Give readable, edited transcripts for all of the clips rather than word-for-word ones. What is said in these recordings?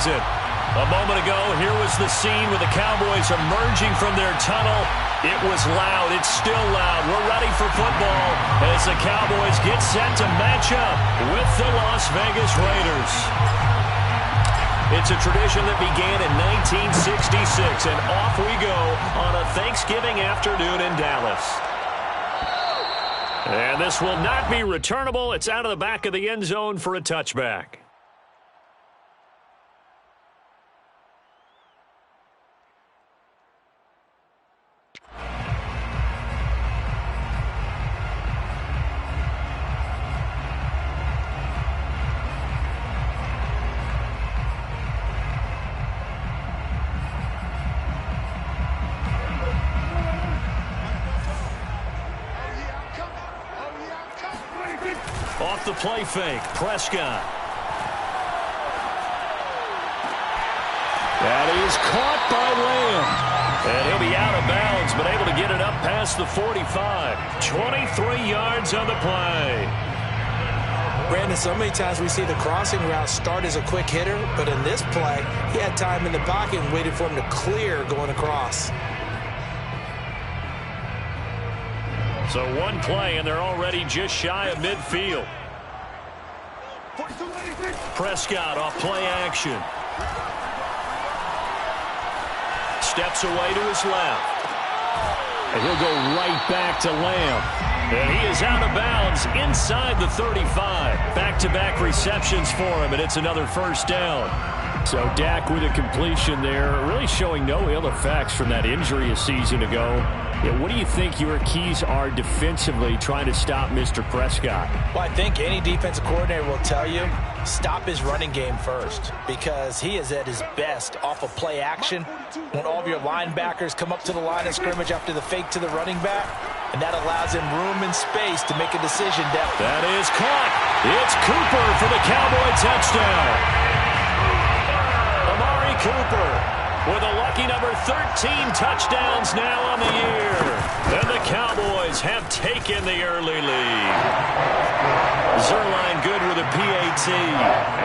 finds it. A moment ago, here was the scene with the Cowboys emerging from their tunnel. It was loud. It's still loud. We're ready for football as the Cowboys get set to match up with the Las Vegas Raiders. It's a tradition that began in 1966, and off we go on a Thanksgiving afternoon in Dallas. And this will not be returnable. It's out of the back of the end zone for a touchback. Off the play fake, Prescott. That is caught by Lamb. And he'll be out of bounds, but able to get it up past the 45. 23 yards on the play. Brandon, so many times we see the crossing route start as a quick hitter, but in this play, he had time in the pocket and waited for him to clear going across. So one play, and they're already just shy of midfield. Prescott off play action. Steps away to his left. And he'll go right back to Lamb. And he is out of bounds inside the 35. Back-to-back receptions for him, and it's another first down. So Dak with a completion there, really showing no ill effects from that injury a season ago. Yeah, what do you think your keys are defensively trying to stop Mr. Prescott? Well, I think any defensive coordinator will tell you, stop his running game first, because he is at his best off of play action when all of your linebackers come up to the line of scrimmage after the fake to the running back, and that allows him room and space to make a decision. That is caught. It's Cooper for the Cowboy touchdown. Amari Cooper with a lucky number 13 touchdowns now on the year. And the Cowboys have taken the early lead. Zerline good with a PAT.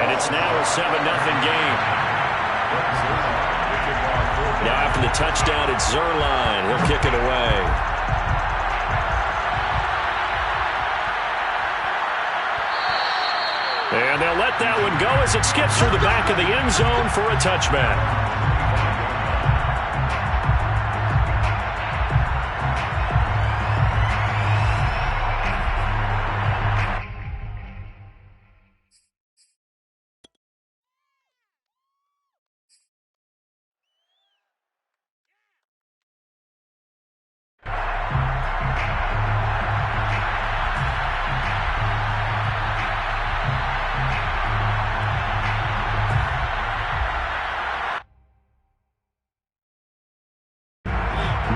And it's now a 7-0 game. Now after the touchdown, it's Zerline. He'll kick it away. And they'll let that one go as it skips through the back of the end zone for a touchback.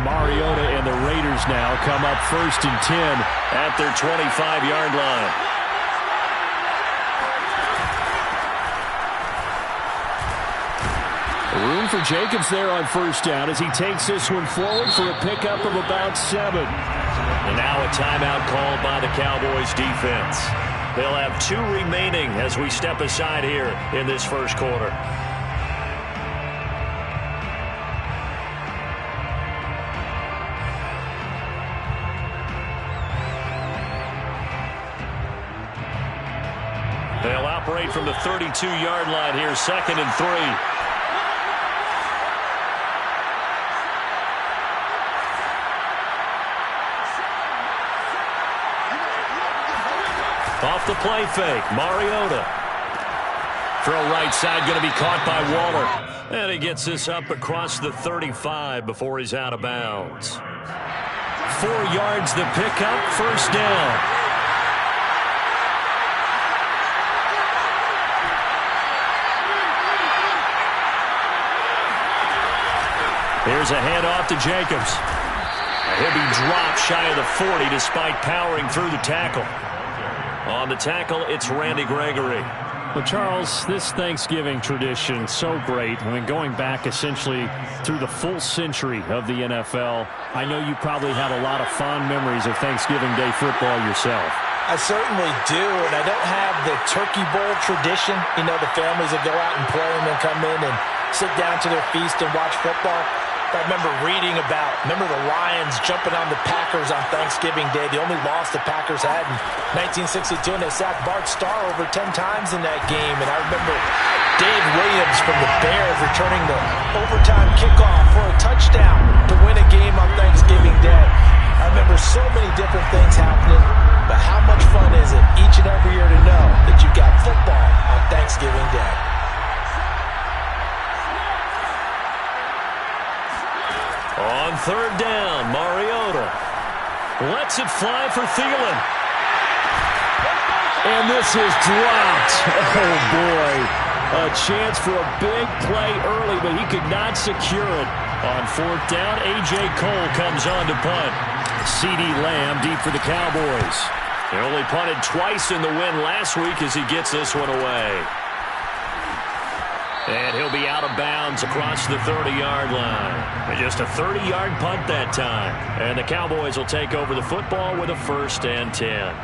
Mariota and the Raiders now come up 1st and 10 at their 25-yard line. Room for Jacobs there on 1st down as he takes this one forward for a pickup of about 7. And now a timeout called by the Cowboys defense. They'll have 2 remaining as we step aside here in this first quarter. They'll operate from the 32-yard line here, 2nd and 3. Off the play fake, Mariota. Throw right side going to be caught by Waller. And he gets this up across the 35 before he's out of bounds. 4 yards the pickup, 1st down. Here's a handoff to Jacobs. He'll be dropped shy of the 40 despite powering through the tackle. On the tackle, it's Randy Gregory. Well, Charles, this Thanksgiving tradition, so great. I mean, going back essentially through the full century of the NFL, I know you probably have a lot of fond memories of Thanksgiving Day football yourself. I certainly do, and I don't have the Turkey Bowl tradition. You know, the families that go out and play and then come in and sit down to their feast and watch football. But I remember reading remember the Lions jumping on the Packers on Thanksgiving Day, the only loss the Packers had in 1962, and they sacked Bart Starr over 10 times in that game. And I remember Dave Williams from the Bears returning the overtime kickoff for a touchdown to win a game on Thanksgiving Day. I remember so many different things happening, but how much fun is it each and every year to know that you've got football on Thanksgiving Day? On third down, Mariota lets it fly for Thielen. And this is dropped. Oh, boy. A chance for a big play early, but he could not secure it. On fourth down, A.J. Cole comes on to punt. CeeDee Lamb deep for the Cowboys. They only punted twice in the win last week as he gets this one away. And he'll be out of bounds across the 30-yard line. And just a 30-yard punt that time. And the Cowboys will take over the football with a 1st and 10.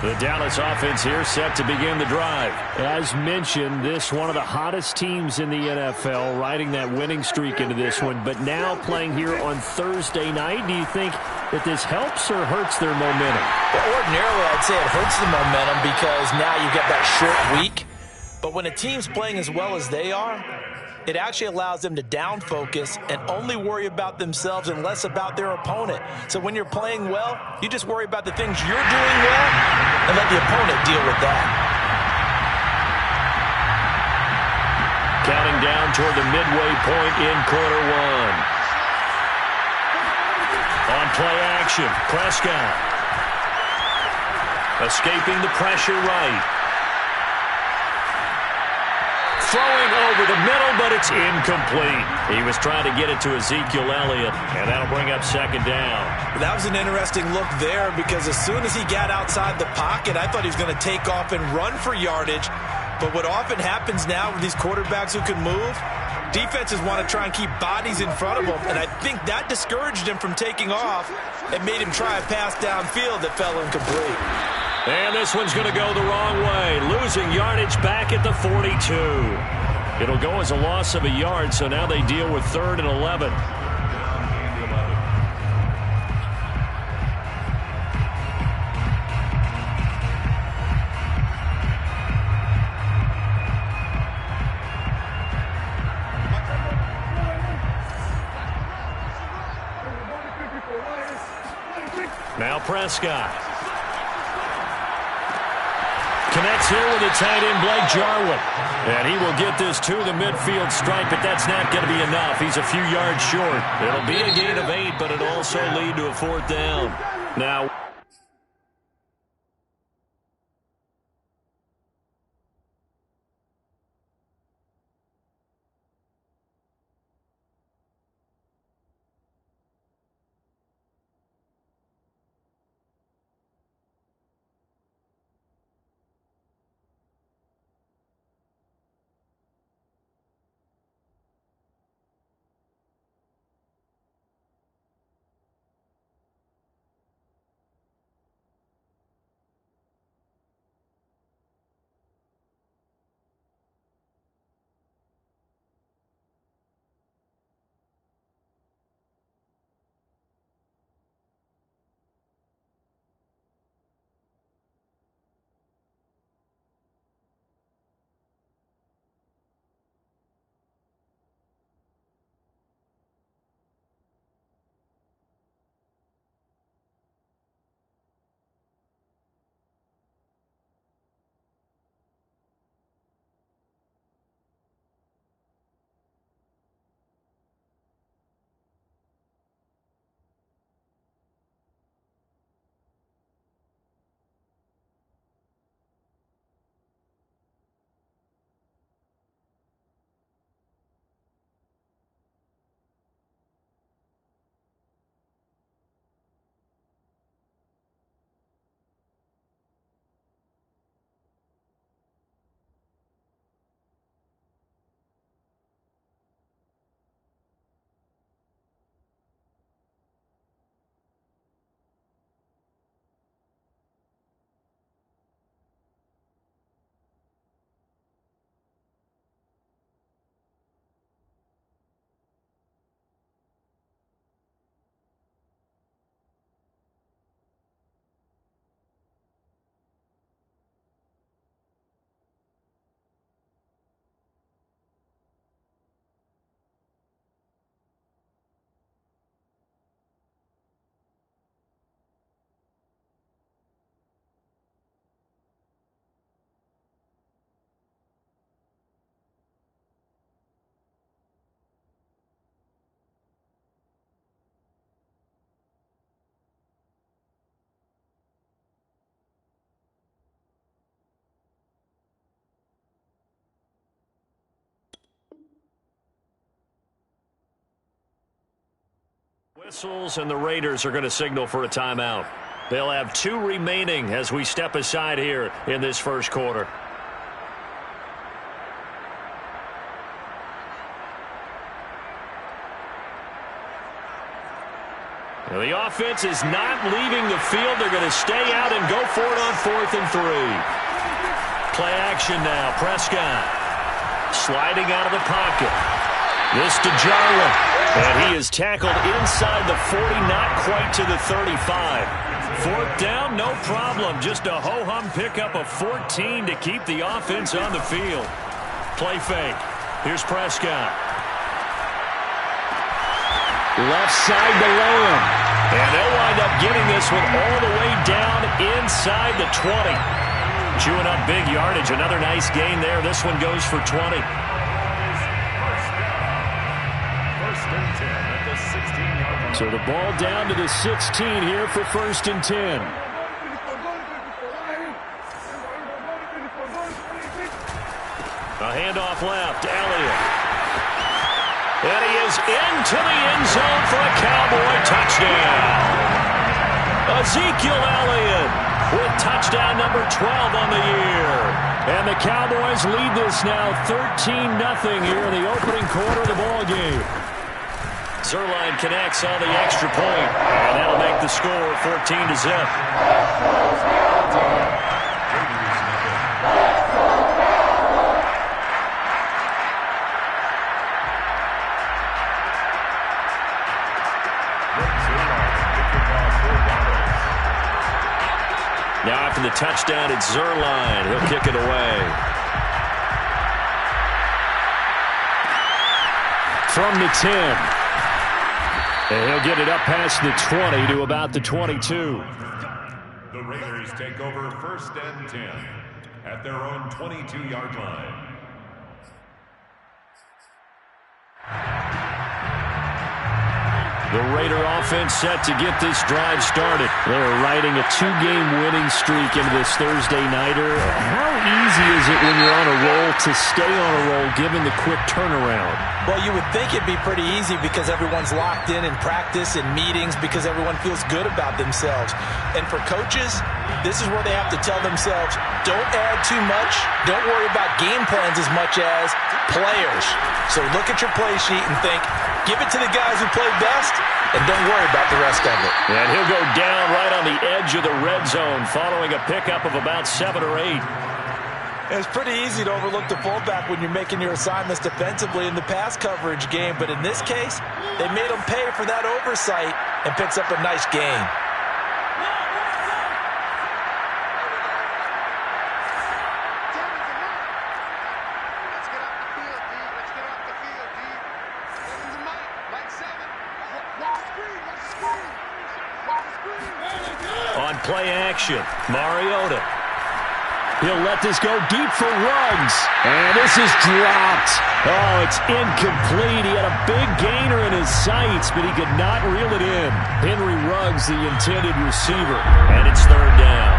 The Dallas offense here set to begin the drive. As mentioned, this one of the hottest teams in the NFL, riding that winning streak into this one, but now playing here on Thursday night. Do you think that this helps or hurts their momentum? Well, ordinarily, I'd say it hurts the momentum because now you get that short week. But when a team's playing as well as they are, it actually allows them to down focus and only worry about themselves and less about their opponent. So when you're playing well, you just worry about the things you're doing well and let the opponent deal with that. Counting down toward the midway point in quarter one. On play action, Prescott. Escaping the pressure right. Throwing over the middle, but it's incomplete. He was trying to get it to Ezekiel Elliott, and that'll bring up 2nd down. That was an interesting look there because as soon as he got outside the pocket, I thought he was going to take off and run for yardage. But what often happens now with these quarterbacks who can move, defenses want to try and keep bodies in front of them, and I think that discouraged him from taking off and made him try a pass downfield that fell incomplete. And this one's going to go the wrong way. Losing yardage back at the 42. It'll go as a loss of a yard, so now they deal with 3rd and 11. Now Prescott. Connects here with the tight end, Blake Jarwin. And he will get this to the midfield stripe, but that's not going to be enough. He's a few yards short. It'll be a gain of 8, but it'll also lead to a 4th down. Now, Whistles, and the Raiders are going to signal for a timeout. They'll have 2 remaining as we step aside here in this first quarter. Now the offense is not leaving the field. They're going to stay out and go for it on 4th and 3. Play action now. Prescott sliding out of the pocket. This to Jarwin. And he is tackled inside the 40, not quite to the 35. 4th down, no problem. Just a ho-hum pickup of 14 to keep the offense on the field. Play fake. Here's Prescott. Left side to Lamb. And they'll wind up getting this one all the way down inside the 20. Chewing up big yardage. Another nice gain there. This one goes for 20. So the ball down to the 16 here for 1st and 10. A handoff left. Elliott. And he is into the end zone for a Cowboy touchdown. Ezekiel Elliott with touchdown number 12 on the year. And the Cowboys lead this now 13-0 here in the opening quarter of the ball game. Zerline connects on the extra point, and that'll make the score 14-0. Now after the touchdown, it's Zerline. He'll kick it away. From the 10. And he'll get it up past the 20 to about the 22. The Raiders take over 1st and 10 at their own 22-yard line. The Raider offense set to get this drive started. They're riding a 2-game winning streak into this Thursday nighter. How easy is it when you're on a roll to stay on a roll given the quick turnaround? Well, you would think it'd be pretty easy because everyone's locked in practice and meetings because everyone feels good about themselves. And for coaches, this is where they have to tell themselves, don't add too much. Don't worry about game plans as much as players. So look at your play sheet and think, give it to the guys who play best, and don't worry about the rest of it. And he'll go down right on the edge of the red zone following a pickup of about 7 or 8. It's pretty easy to overlook the fullback when you're making your assignments defensively in the pass coverage game, but in this case, they made him pay for that oversight and picks up a nice gain. On play action, Mariota. He'll let this go deep for Ruggs. And this is dropped. Oh, it's incomplete. He had a big gainer in his sights, but he could not reel it in. Henry Ruggs, the intended receiver. And it's 3rd down.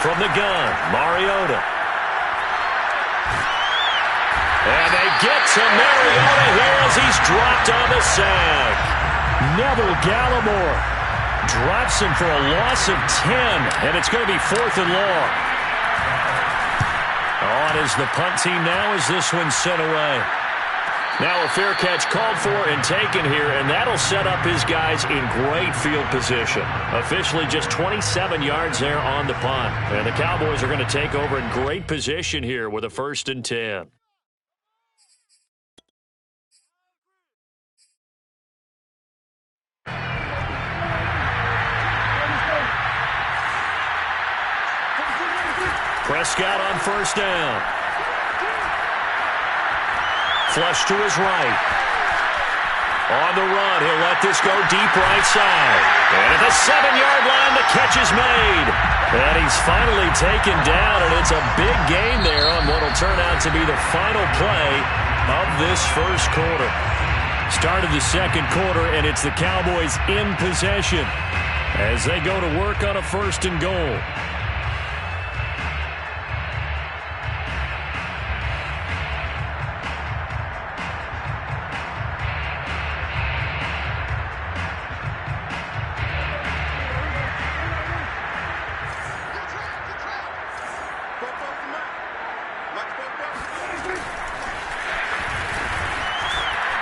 From the gun, Mariota. And they get to Mariota here as he's dropped on the sack. Neville Gallimore drops him for a loss of 10, and it's going to be 4th and long. On is the punt team now as this one's sent away. Now a fair catch called for and taken here, and that'll set up his guys in great field position. Officially just 27 yards there on the punt. And the Cowboys are going to take over in great position here with a 1st and 10. Prescott on 1st down. Flush to his right. On the run, he'll let this go deep right side. And at the 7-yard line, the catch is made. And he's finally taken down, and it's a big gain there on what will turn out to be the final play of this first quarter. Start of the second quarter, and it's the Cowboys in possession. as they go to work on a 1st and goal.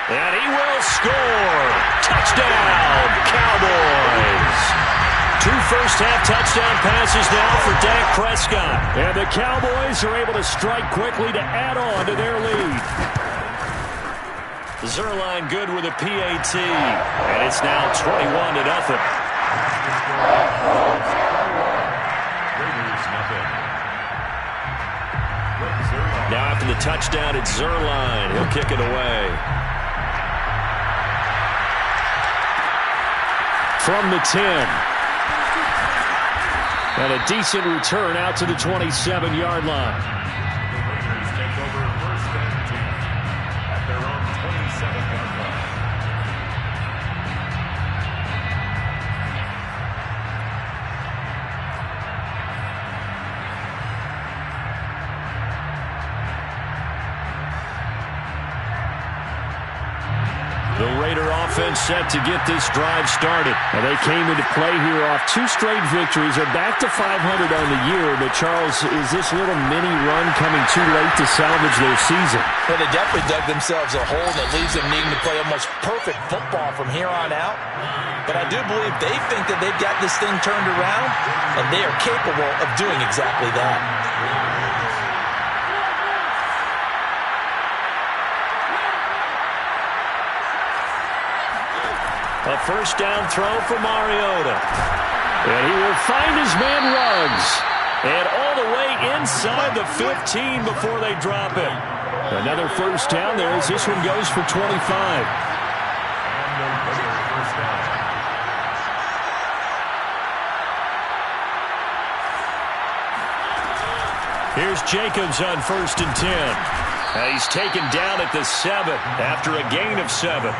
And he will score. Touchdown, Cowboys. 2 first-half touchdown passes now for Dak Prescott. And the Cowboys are able to strike quickly to add on to their lead. Zerline good with a PAT. And it's now 21-0. Now after the touchdown, it's Zerline. He'll kick it away. From the 10. And a decent return out to the 27-yard line. The Raiders take over 1st and 10 at their own 27-yard line. The Raider offense set to get this drive started. And they came into play here off 2 straight victories. They're back to 500 on the year. But, Charles, is this little mini run coming too late to salvage their season? Well, they definitely dug themselves a hole that leaves them needing to play almost perfect football from here on out. But I do believe they think that they've got this thing turned around, and they are capable of doing exactly that. A 1st down throw for Mariota. And he will find his man Ruggs. And all the way inside the 15 before they drop it. Another 1st down there as this one goes for 25. Here's Jacobs on 1st and 10. He's taken down at the 7 after a gain of 7.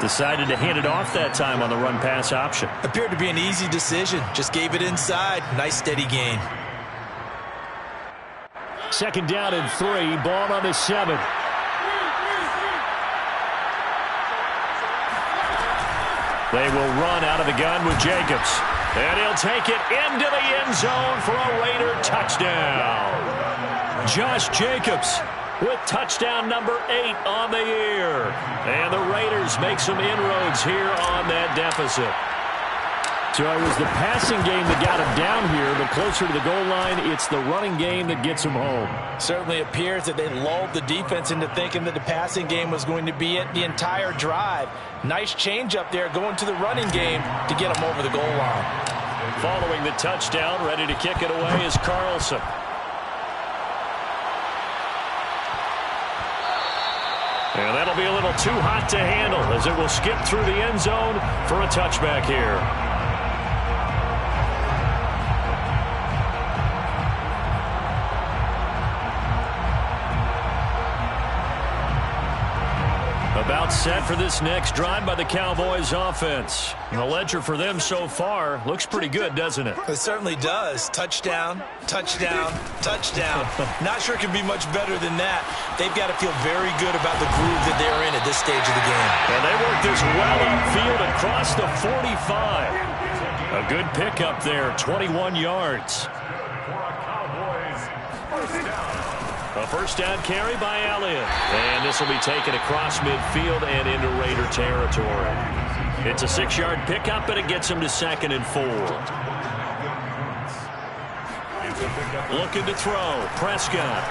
Decided to hand it off that time on the run-pass option. Appeared to be an easy decision. Just gave it inside. Nice steady gain. 2nd down and 3. Ball on the 7. They will run out of the gun with Jacobs. And he'll take it into the end zone for a Raider touchdown. Josh Jacobs with touchdown number 8 on the year. And the Raiders make some inroads here on that deficit. So it was the passing game that got him down here, but closer to the goal line, it's the running game that gets him home. Certainly appears that they lulled the defense into thinking that the passing game was going to be it the entire drive. Nice change up there going to the running game to get him over the goal line. Following the touchdown, ready to kick it away is Carlson. And that'll be a little too hot to handle as it will skip through the end zone for a touchback here. About set for this next drive by the Cowboys offense. And the ledger for them so far looks pretty good, doesn't it? It certainly does. Touchdown, touchdown, touchdown. Not sure it can be much better than that. They've got to feel very good about the groove that they're in at this stage of the game. And they work this well upfield across the 45. A good pickup there, 21 yards. A 1st down carry by Elliott. And this will be taken across midfield and into Raider territory. It's a 6-yard pickup, and it gets him to 2nd and 4. Looking to throw. Prescott.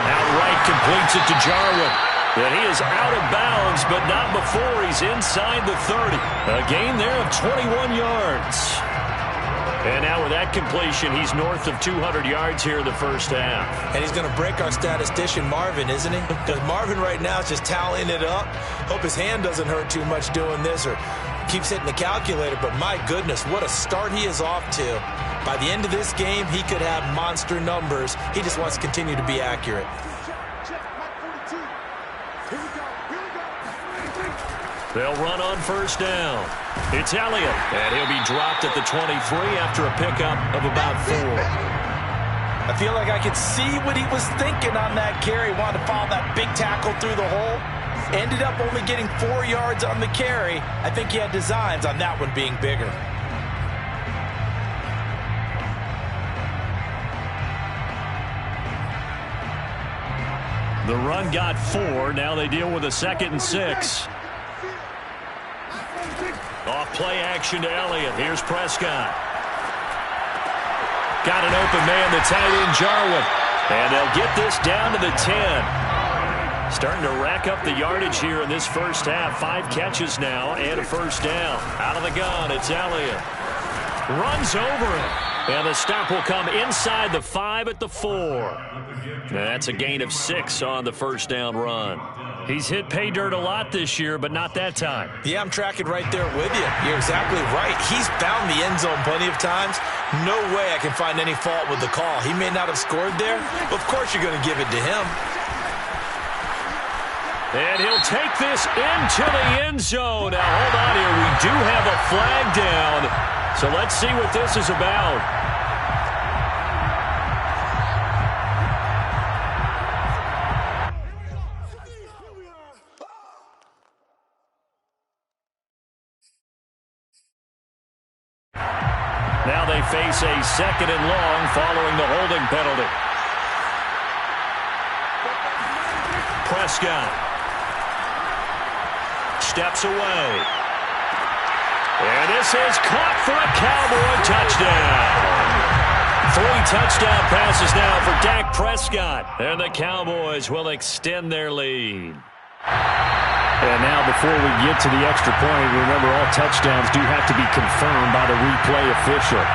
Outright completes it to Jarwin. And he is out of bounds, but not before he's inside the 30. A gain there of 21 yards. And now with that completion, he's north of 200 yards here in the 1st half. And he's going to break our statistician Marvin, isn't he? Because Marvin right now is just tallying it up. Hope his hand doesn't hurt too much doing this or keeps hitting the calculator. But my goodness, what a start he is off to. By the end of this game, he could have monster numbers. He just wants to continue to be accurate. They'll run on first down. It's Elliott, and he'll be dropped at the 23 after a pickup of about 4. I feel like I could see what he was thinking on that carry. Wanted to follow that big tackle through the hole. Ended up only getting 4 yards on the carry. I think he had designs on that one being bigger. The run got 4. Now they deal with a 2nd and 6. Off play action to Elliott. Here's Prescott. Got an open man, the tight end, Jarwin. And they'll get this down to the 10. Starting to rack up the yardage here in this first half. 5 catches now and a first down. Out of the gun, it's Elliott. Runs over it. And the stop will come inside the 5 at the 4. That's a gain of 6 on the first down run. He's hit pay dirt a lot this year, but not that time. Yeah, I'm tracking right there with you. You're exactly right. He's found the end zone plenty of times. No way I can find any fault with the call. He may not have scored there, but of course you're going to give it to him. And he'll take this into the end zone. Now, hold on here. We do have a flag down. So let's see what this is about. Now they face a 2nd and long following the holding penalty. Prescott steps away. And this is caught for a Cowboy touchdown. 3 touchdown passes now for Dak Prescott. And the Cowboys will extend their lead. And now before we get to the extra point, remember all touchdowns do have to be confirmed by the replay official.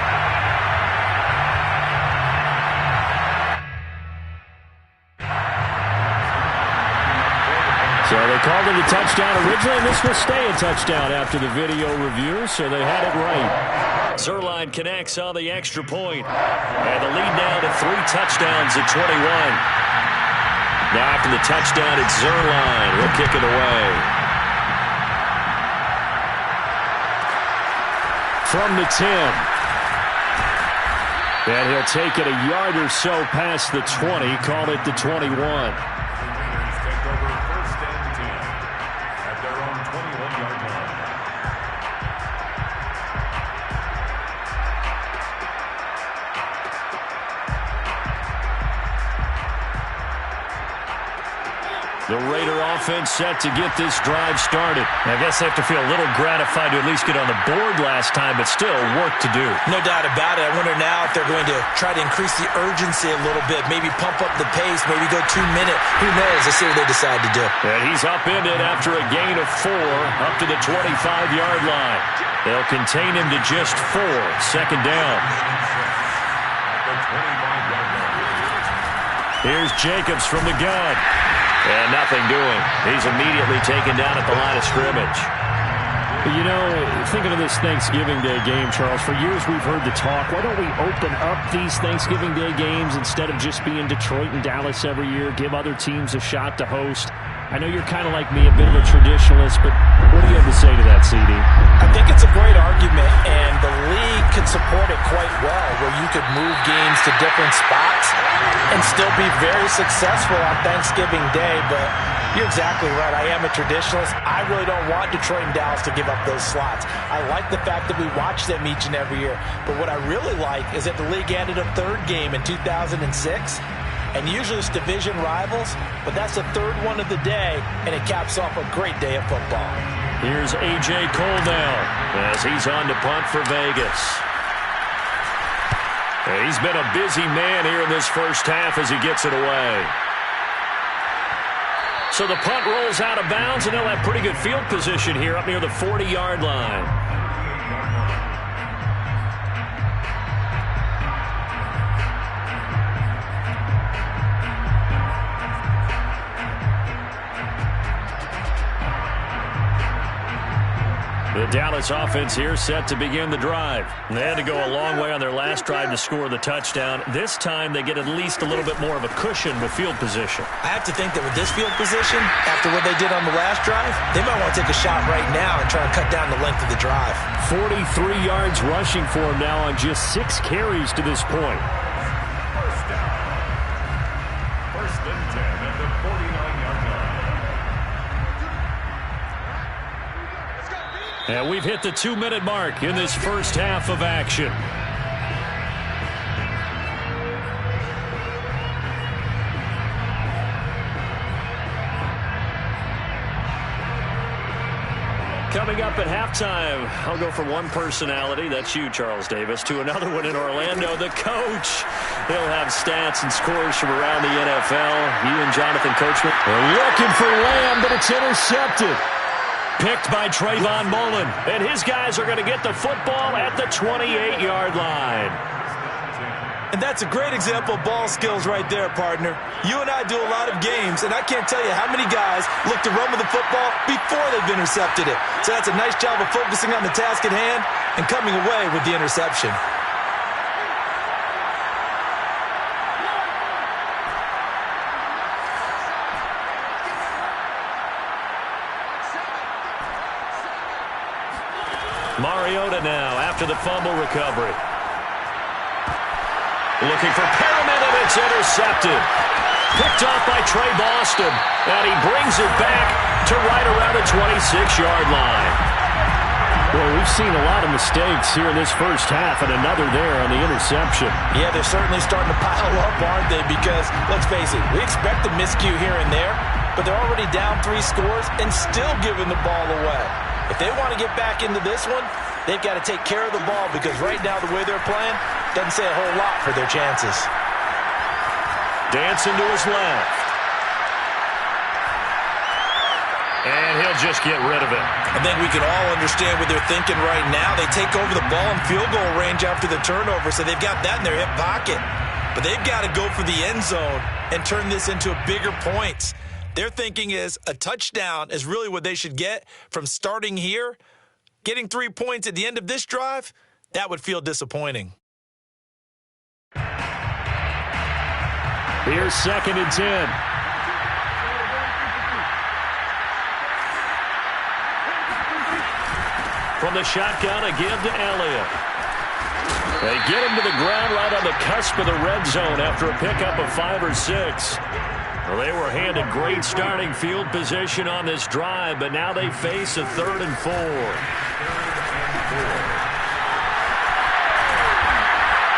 So they called it a touchdown originally, and this will stay a touchdown after the video review, so they had it right. Zerline connects on the extra point. And the lead now to 3 touchdowns at 21. Now after the touchdown, it's Zerline. He'll kick it away. From the 10. And he'll take it a yard or so past the 20. Call it the 21. The Raider offense set to get this drive started. I guess they have to feel a little gratified to at least get on the board last time, but still work to do. No doubt about it. I wonder now if they're going to try to increase the urgency a little bit, maybe pump up the pace, maybe go 2-minute. Who knows? Let's see what they decide to do. And he's upended after a gain of 4 up to the 25-yard line. They'll contain him to just 4. 2nd down. Here's Jacobs from the gun. And nothing doing. He's immediately taken down at the line of scrimmage. You know, thinking of this Thanksgiving Day game, Charles, for years we've heard the talk, why don't we open up these Thanksgiving Day games instead of just being Detroit and Dallas every year, give other teams a shot to host? I know you're kind of like me, a bit of a traditionalist, but what do you have to say to that, CD? I think it's a great argument, and the league could support it quite well, where you could move games to different spots and still be very successful on Thanksgiving Day. But you're exactly right. I am a traditionalist. I really don't want Detroit and Dallas to give up those slots. I like the fact that we watch them each and every year. But what I really like is that the league added a 3rd game in 2006. And usually it's division rivals, but that's the 3rd one of the day, and it caps off a great day of football. Here's A.J. Cole now as he's on to punt for Vegas. And he's been a busy man here in this first half as he gets it away. So the punt rolls out of bounds, and they'll have pretty good field position here up near the 40-yard line. The Dallas offense here set to begin the drive. They had to go a long way on their last drive to score the touchdown. This time they get at least a little bit more of a cushion with field position. I have to think that with this field position, after what they did on the last drive, they might want to take a shot right now and try and cut down the length of the drive. 43 yards rushing for him now on just 6 carries to this point. First down. First and 10 at the 49-yard line. And we've hit the 2-minute mark in this first half of action. Coming up at halftime, I'll go from one personality, that's you, Charles Davis, to another one in Orlando, the coach. He'll have stats and scores from around the NFL. You and Jonathan Coachman are looking for Lamb, but it's intercepted. Picked by Trayvon Mullen, and his guys are going to get the football at the 28-yard line. And that's a great example of ball skills right there, partner. You and I do a lot of games, and I can't tell you how many guys look to run with the football before they've intercepted it. So that's a nice job of focusing on the task at hand and coming away with the interception. Mariota now after the fumble recovery. Looking for Perriman, and it's intercepted. Picked off by Trey Boston, and he brings it back to right around the 26-yard line. Well, we've seen a lot of mistakes here in this first half, and another there on the interception. Yeah, they're certainly starting to pile up, aren't they? Because, let's face it, we expect a miscue here and there, but they're already down 3 scores and still giving the ball away. If they want to get back into this one, they've got to take care of the ball because right now the way they're playing doesn't say a whole lot for their chances. Dancing to his left. And he'll just get rid of it. I think we can all understand what they're thinking right now. They take over the ball in field goal range after the turnover, so they've got that in their hip pocket. But they've got to go for the end zone and turn this into a bigger points. Their thinking is a touchdown is really what they should get from starting here. Getting 3 points at the end of this drive, that would feel disappointing. Here's 2nd and 10. From the shotgun, a give to Elliott. They get him to the ground right on the cusp of the red zone after a pickup of 5 or 6. Well, they were handed great starting field position on this drive, but now they face a 3rd and 4.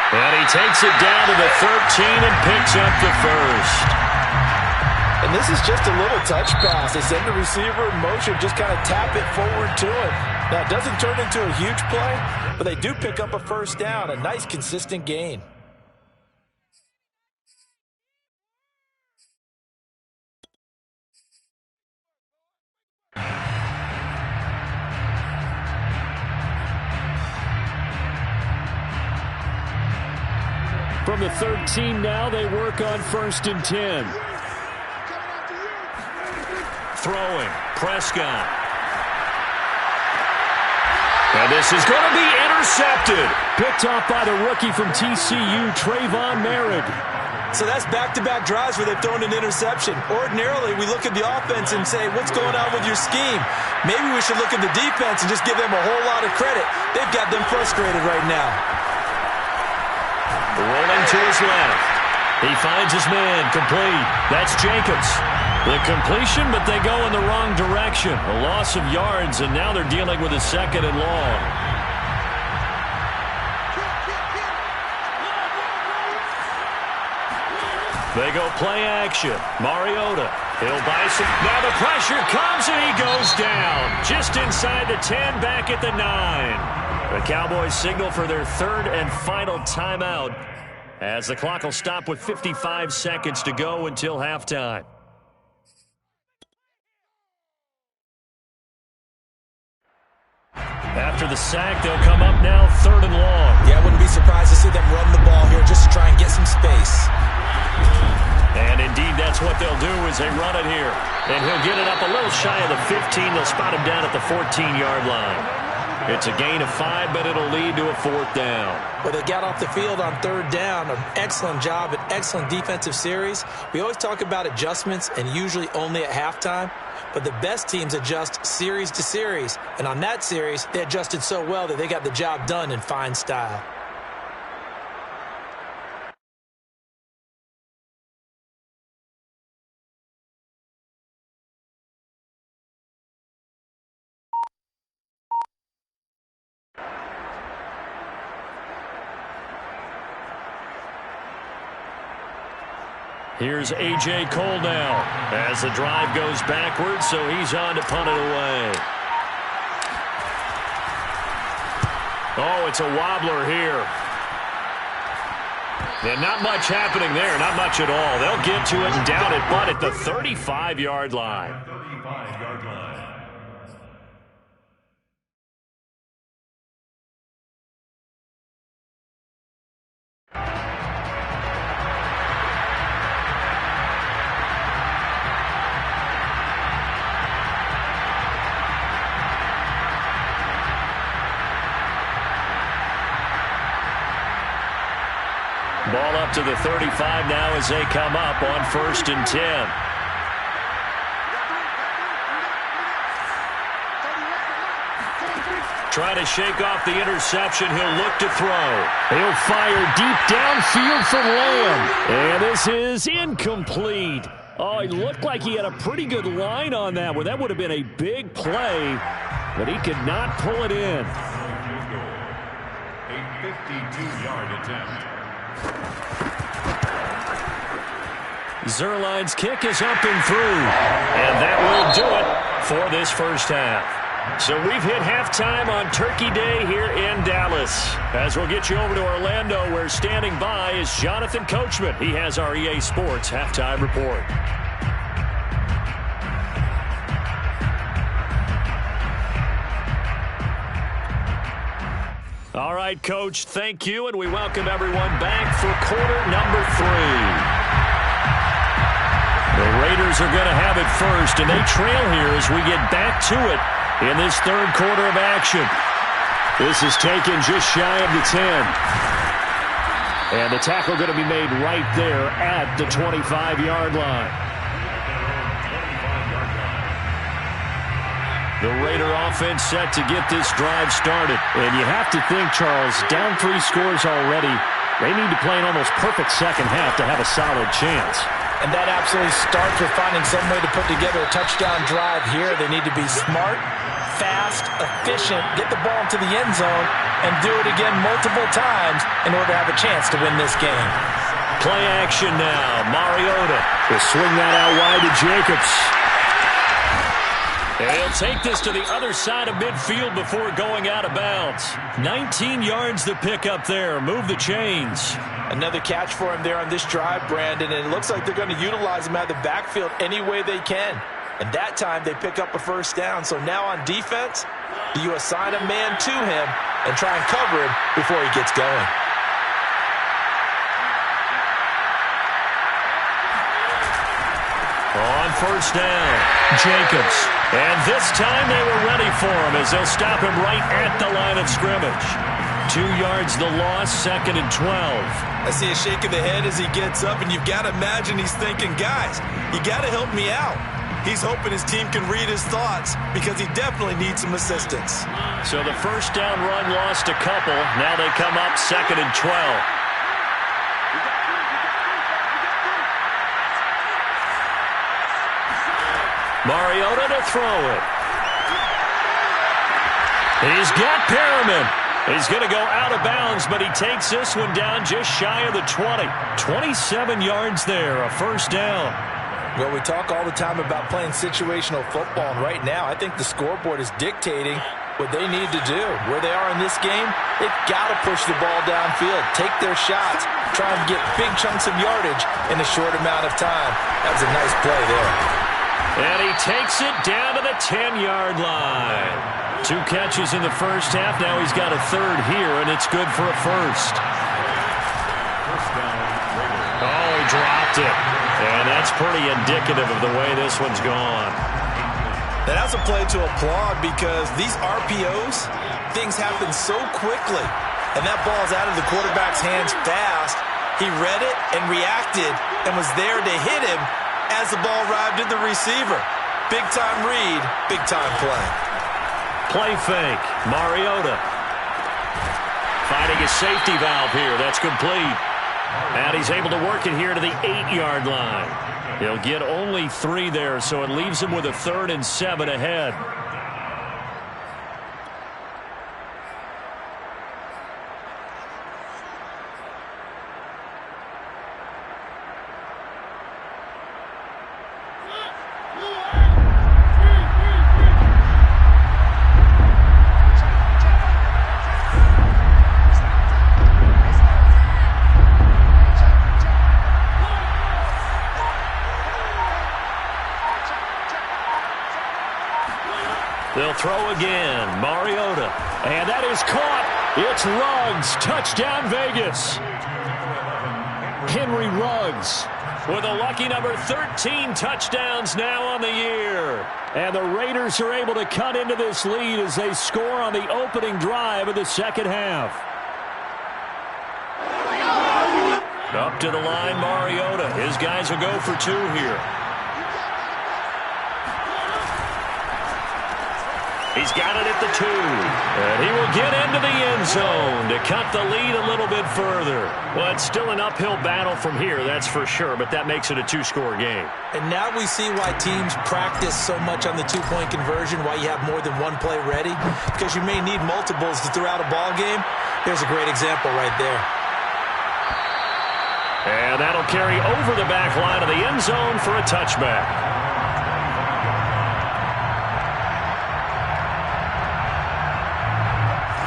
And he takes it down to the 13 and picks up the first. And this is just a little touch pass. They send the receiver in motion, just kind of tap it forward to him. Now, it doesn't turn into a huge play, but they do pick up a first down, a nice, consistent gain. From the 13 now, they work on 1st and 10. Throwing, Prescott. And this is going to be intercepted. Picked off by the rookie from TCU, Trayvon Merritt. So that's back-to-back drives where they've thrown an interception. Ordinarily, we look at the offense and say, what's going on with your scheme? Maybe we should look at the defense and just give them a whole lot of credit. They've got them frustrated right now. Rolling to his left. He finds his man, complete. That's Jacobs. The completion, but they go in the wrong direction. A loss of yards, and now they're dealing with a 2nd and long. They go play action. Mariota. He'll buy some. Now the pressure comes, and he goes down. Just inside the 10, back at the 9. The Cowboys signal for their 3rd and final timeout as the clock will stop with 55 seconds to go until halftime. After the sack, they'll come up now 3rd and long. Yeah, I wouldn't be surprised to see them run the ball here just to try and get some space. And indeed, that's what they'll do is they run it here. And he'll get it up a little shy of the 15. They'll spot him down at the 14-yard line. It's a gain of 5, but it'll lead to a 4th down. Well, they got off the field on 3rd down. An excellent job, an excellent defensive series. We always talk about adjustments and usually only at halftime. But the best teams adjust series to series. And on that series, they adjusted so well that they got the job done in fine style. Here's A.J. Cole now as the drive goes backwards, so he's on to punt it away. Oh, it's a wobbler here. And not much happening there, not much at all. They'll get to it and down it, but at the 35-yard line. 35-yard line. Ball up to the 35 now as they come up on 1st and 10. Trying to shake off the interception. He'll look to throw. He'll fire deep downfield for Lamb. And this is incomplete. Oh, he looked like he had a pretty good line on that one. That would have been a big play, but he could not pull it in. A 52-yard attempt. Zerline's kick is up and through. And that will do it for this first half. So we've hit halftime on Turkey Day here in Dallas. As we'll get you over to Orlando, where standing by is Jonathan Coachman. He has our EA Sports halftime report. All right, Coach, thank you, and we welcome everyone back for quarter number 3. The Raiders are going to have it first, and they trail here as we get back to it in this 3rd quarter of action. This is taken just shy of the 10. And the tackle going to be made right there at the 25-yard line. The Raider offense set to get this drive started. And you have to think, Charles, down 3 scores already. They need to play an almost perfect second half to have a solid chance. And that absolutely starts with finding some way to put together a touchdown drive here. They need to be smart, fast, efficient, get the ball into the end zone, and do it again multiple times in order to have a chance to win this game. Play action now. Mariota will swing that out wide to Jacobs. And he'll take this to the other side of midfield before going out of bounds. 19 yards to pick up there. Move the chains. Another catch for him there on this drive, Brandon, and it looks like they're going to utilize him out of the backfield any way they can. And that time they pick up a first down. So now on defense, do you assign a man to him and try and cover him before he gets going? On first down, Jacobs. And this time they were ready for him as they'll stop him right at the line of scrimmage. 2 yards the loss, 2nd and 12. I see a shake of the head as he gets up, and you've got to imagine he's thinking, guys, you got to help me out. He's hoping his team can read his thoughts because he definitely needs some assistance. So the first down run lost a couple. Now they come up 2nd and 12. Mariota to throw it. He's got Perriman. He's going to go out of bounds, but he takes this one down just shy of the 20. 27 yards there, a first down. Well, we talk all the time about playing situational football, and right now I think the scoreboard is dictating what they need to do. Where they are in this game, they've got to push the ball downfield, take their shots, try and get big chunks of yardage in a short amount of time. That was a nice play there. And he takes it down to the 10-yard line. 2 catches in the first half. Now he's got a third here, and it's good for a first. Oh, he dropped it. And that's pretty indicative of the way this one's gone. And that's a play to applaud because these RPOs, things happen so quickly. And that ball's out of the quarterback's hands fast. He read it and reacted and was there to hit him as the ball arrived at the receiver. Big-time read, big-time play. Play fake. Mariota. Finding a safety valve here. That's complete. And he's able to work it here to the 8-yard line. He'll get only 3 there, so it leaves him with a 3rd and 7 ahead. They'll throw again. Mariota. And that is caught. It's Ruggs. Touchdown, Vegas. Henry Ruggs with a lucky number 13 touchdowns now on the year. And the Raiders are able to cut into this lead as they score on the opening drive of the second half. Up to the line, Mariota. His guys will go for 2 here. He's got it at the 2. And he will get into the end zone to cut the lead a little bit further. Well, it's still an uphill battle from here, that's for sure, but that makes it a 2-score game. And now we see why teams practice so much on the 2-point conversion, why you have more than one play ready, because you may need multiples to throw out a ball game. Here's a great example right there. And that'll carry over the back line of the end zone for a touchback.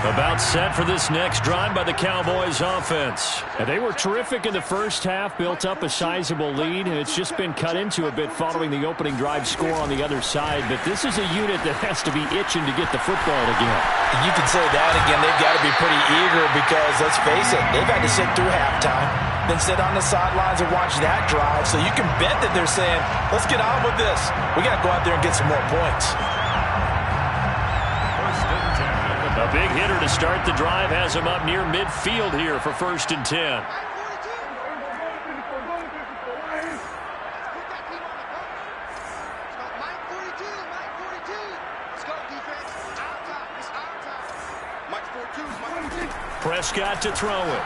About set for this next drive by the Cowboys offense. And they were terrific in the first half, built up a sizable lead, and it's just been cut into a bit following the opening drive score on the other side. But this is a unit that has to be itching to get the football again. You can say that again. They've got to be pretty eager because, let's face it, they've had to sit through halftime, then sit on the sidelines and watch that drive. So you can bet that they're saying, let's get on with this. We got to go out there and get some more points. A big hitter to start the drive has him up near midfield here for 1st and 10. Prescott to throw it.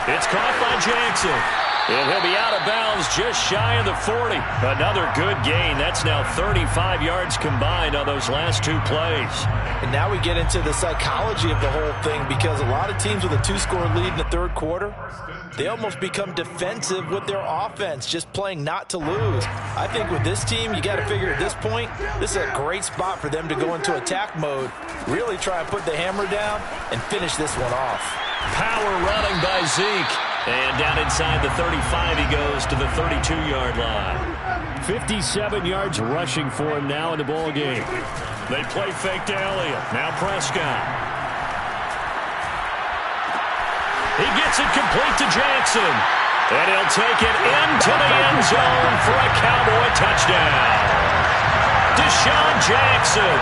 It's caught by Jackson. And he'll be out of bounds just shy of the 40. Another good gain. That's now 35 yards combined on those last 2 plays. And now we get into the psychology of the whole thing because a lot of teams with a 2-score lead in the 3rd quarter, they almost become defensive with their offense, just playing not to lose. I think with this team, you got to figure at this point, this is a great spot for them to go into attack mode, really try and put the hammer down and finish this one off. Power running by Zeke. And down inside the 35, he goes to the 32-yard line. 57 yards rushing for him now in the ball game. They play fake to Elliott. Now Prescott. He gets it complete to Jackson. And he'll take it into the end zone for a Cowboy touchdown. Deshaun Jackson,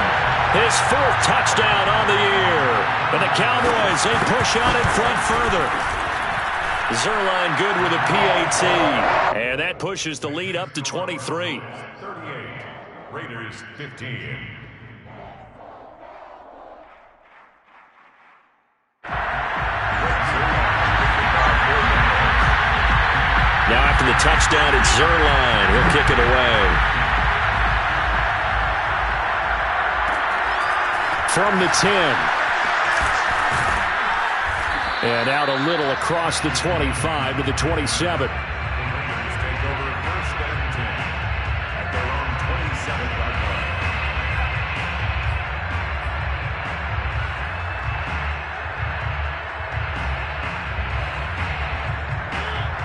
his 4th touchdown on the year. And the Cowboys, they push out in front further. Zerline good with a PAT. And that pushes the lead up to 23. 38. Raiders 15. Now after the touchdown, it's Zerline. He'll kick it away. From the 10. And out a little across the 25 to the 27.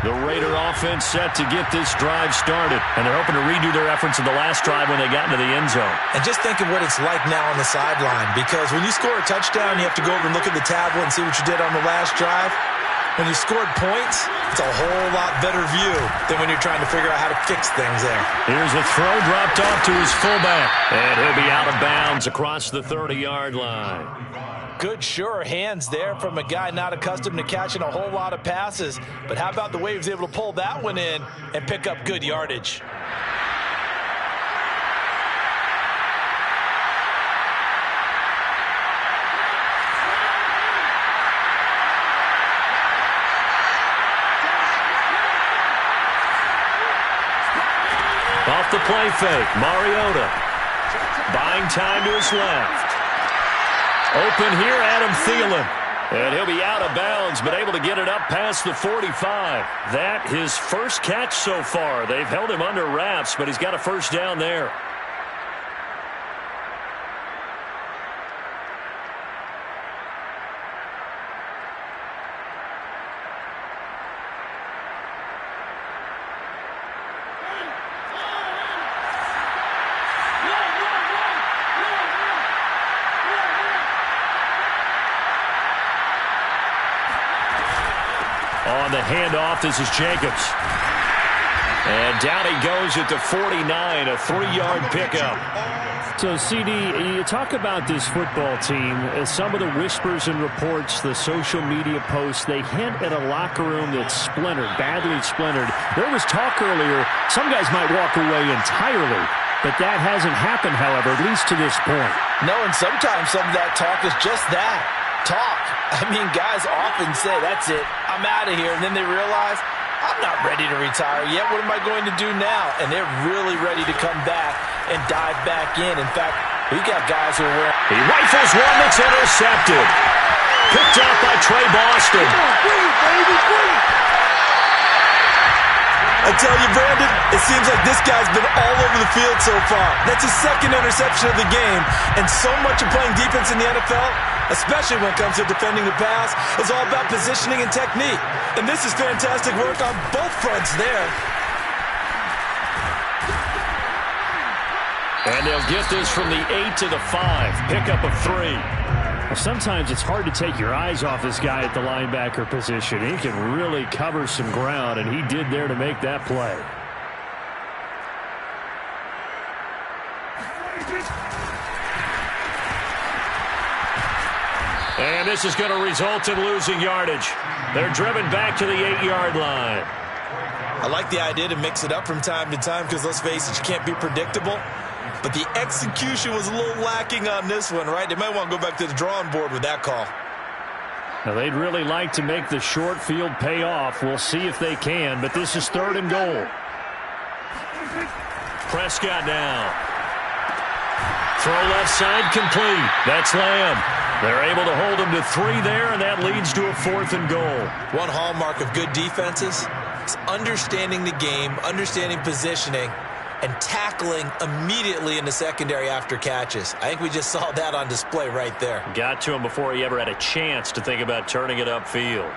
The Raider offense set to get this drive started. And they're hoping to redo their efforts in the last drive when they got into the end zone. And just think of what it's like now on the sideline. Because when you score a touchdown, you have to go over and look at the tablet and see what you did on the last drive. when you scored points, it's a whole lot better view than when you're trying to figure out how to fix things there. Here's a throw dropped off to his fullback. And he'll be out of bounds across the 30-yard line. Good, sure hands there from a guy not accustomed to catching a whole lot of passes. But how about the way he was able to pull that one in and pick up good yardage? Off the play fake, Mariota. Buying time to his left. Open here, Adam Thielen. And he'll be out of bounds, but able to get it up past the 45. That his first catch so far. They've held him under wraps, but he's got a first down there. On the handoff, this is Jacobs. And down he goes at the 49, a 3-yard pickup. So, CD, you talk about this football team, some of the whispers and reports, the social media posts, they hint at a locker room that's splintered, badly splintered. There was talk earlier, some guys might walk away entirely, but that hasn't happened, however, at least to this point. No, and sometimes some of that talk is just that, talk. I mean, guys often say, that's it, I'm out of here, and then they realize, I'm not ready to retire yet. What am I going to do now? And they're really ready to come back and dive back in. In fact, we got guys who are wearing... He rifles one that's intercepted. Picked up by Trey Boston. I tell you, Brandon, it seems like this guy's been all over the field so far. That's his second interception of the game. And so much of playing defense in the NFL, especially when it comes to defending the pass, is all about positioning and technique. And this is fantastic work on both fronts there. And they'll get this from the 8 to the 5. Pickup of 3. Well, sometimes it's hard to take your eyes off this guy at the linebacker position. He can really cover some ground, and he did there to make that play. And this is going to result in losing yardage. They're driven back to the 8-yard line. I like the idea to mix it up from time to time because, let's face it, you can't be predictable. But the execution was a little lacking on this one, right? They might want to go back to the drawing board with that call. Now, they'd really like to make the short field pay off. We'll see if they can, but this is 3rd and goal. Prescott now. Throw left side complete. That's Lamb. They're able to hold him to 3 there, and that leads to a 4th and goal. One hallmark of good defenses is understanding the game, understanding positioning, and tackling immediately in the secondary after catches. I think we just saw that on display right there. Got to him before he ever had a chance to think about turning it upfield.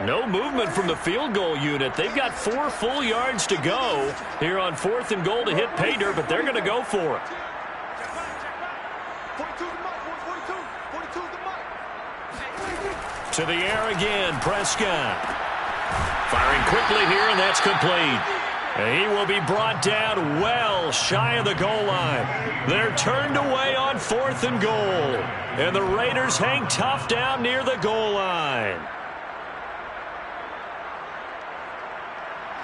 No movement from the field goal unit. They've got 4 full yards to go here on 4th and goal to hit pay dirt, but they're going to go for it. To the air again, Prescott. Firing quickly here, and that's complete. And he will be brought down well shy of the goal line. They're turned away on 4th and goal. And the Raiders hang tough down near the goal line.